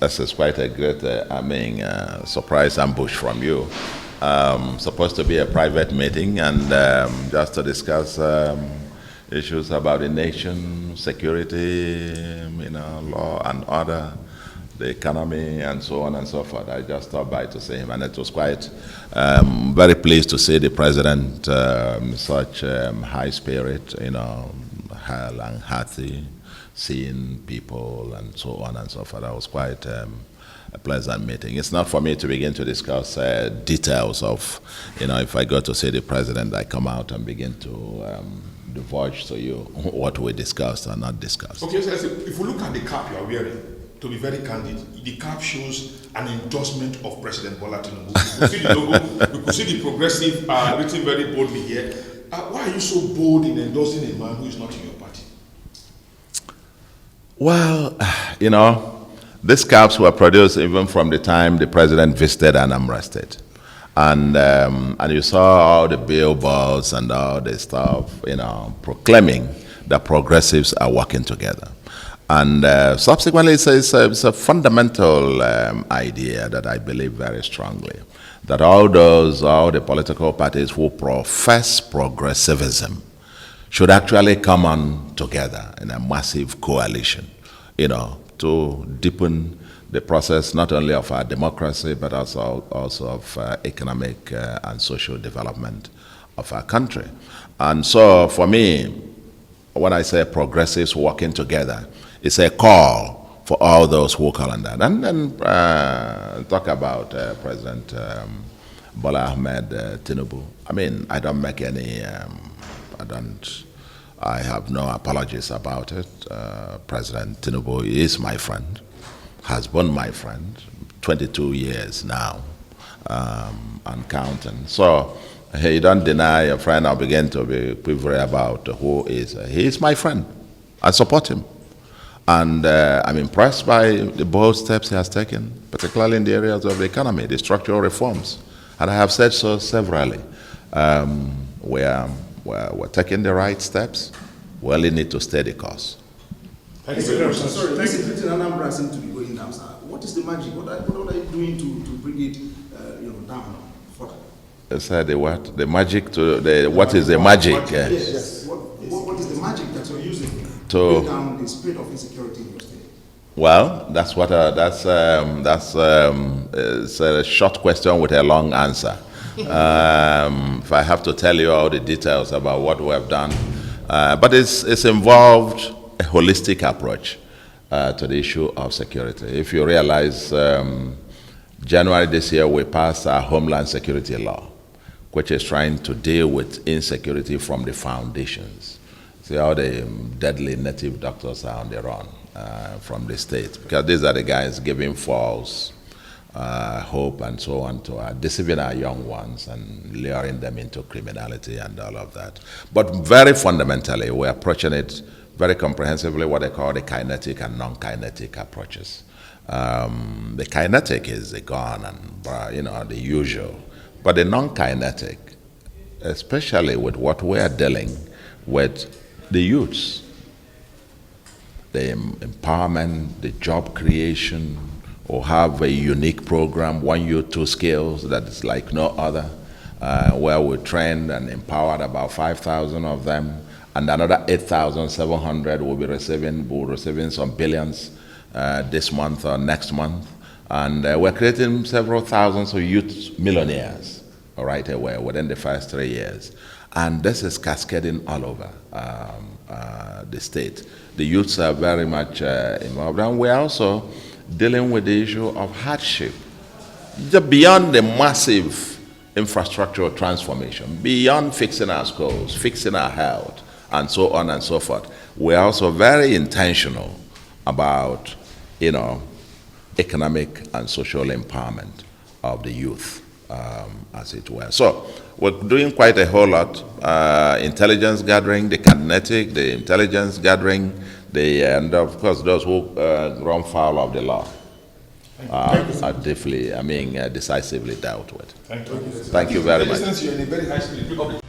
This is quite a great, surprise ambush from you. Supposed to be a private meeting and just to discuss issues about the nation, security, law and order, the economy, and so on and so forth. I just stopped by to see him, and it was quite very pleased to see the president such high spirit, hale and hearty, seeing people and so on and so forth. That was quite a pleasant meeting. It's not for me to begin to discuss details of, if I go to see the president, I come out and begin to divulge to you what we discussed or not discussed. Okay, so if we look at the cap you are wearing, to be very candid, the cap shows an endorsement of President Bola Tinubu. We could see the logo, we could see the progressive written very boldly here. Why are you so bold in endorsing a man who is not in your party? Well, these caps were produced even from the time the president visited Anambra State. And you saw all the billboards and all the stuff, proclaiming that progressives are working together. And subsequently, it's a fundamental idea that I believe very strongly, that all the political parties who profess progressivism should actually come on together in a massive coalition, to deepen the process not only of our democracy, but also of economic and social development of our country. And so for me, when I say progressives working together, it's a call for all those who call on that. And then talk about President Bola Tinubu. I don't make any, I have no apologies about it. President Tinubu is my friend, has been my friend, 22 years now, and counting. So you don't deny a friend, I'll begin to be quivering about who is. He is my friend. I support him. And I'm impressed by the bold steps he has taken, particularly in the areas of the economy, the structural reforms. And I have said so severally. We're taking the right steps. We only need to stay the course. Thank you very much. Sorry, security in Anambra seems to be going down. What is the magic? What are you doing to bring it down further? The what? The magic to the what is the magic? Yes. What is the magic that you're using to bring down the spread of insecurity in your state? Well, that's it's a short question with a long answer. If I have to tell you all the details about what we have done, but it's involved a holistic approach to the issue of security. If you realize, January this year we passed our Homeland Security Law, which is trying to deal with insecurity from the foundations. See how the deadly native doctors are on the run from the state, because these are the guys giving false hope and so on to deceiving our young ones and luring them into criminality and all of that. But very fundamentally, we're approaching it very comprehensively, what they call the kinetic and non-kinetic approaches. The kinetic is the gun and the usual, but the non-kinetic, especially with what we are dealing with the youths, the empowerment, the job creation, or have a unique program, 1 youth, 2 skills, that is like no other, where we trained and empowered about 5,000 of them, and another 8,700 will be receiving some billions this month or next month. And we're creating several thousands of youth millionaires right away within the first 3 years. And this is cascading all over the state. The youths are very much involved. And we're also dealing with the issue of hardship. Beyond the massive infrastructural transformation, beyond fixing our schools, fixing our health, and so on and so forth, we're also very intentional about, economic and social empowerment of the youth, as it were. So we're doing quite a whole lot. Intelligence gathering, the kinetic, the intelligence gathering, and of course those who run foul of the law are definitely, decisively dealt with. Thank you. Thank you very much. You're in a very high spirit.